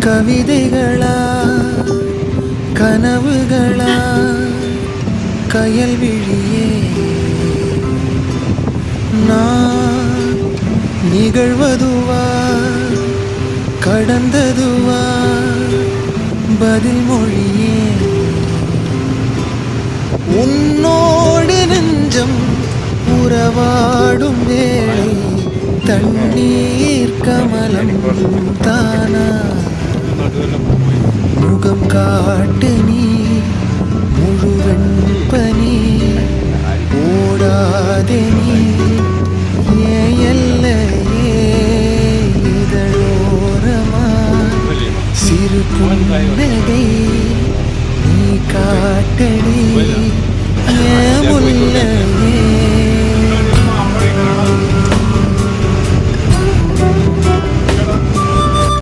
கவிதைகளா கனவுகளா கயல்விழியே நான் நிகழ்வதுவா கடந்ததுவா பதில் மொழியே உன்னோடு நெஞ்சம் உறவாடும் வேளை தண்ணீர் கமலம் தானா முகம் காட்டு நீ முழுவன் பனி ஓடாதே நீ எல்லையே இதழோரமா சிறு புன்னகை நீ காட்டடி முல்லை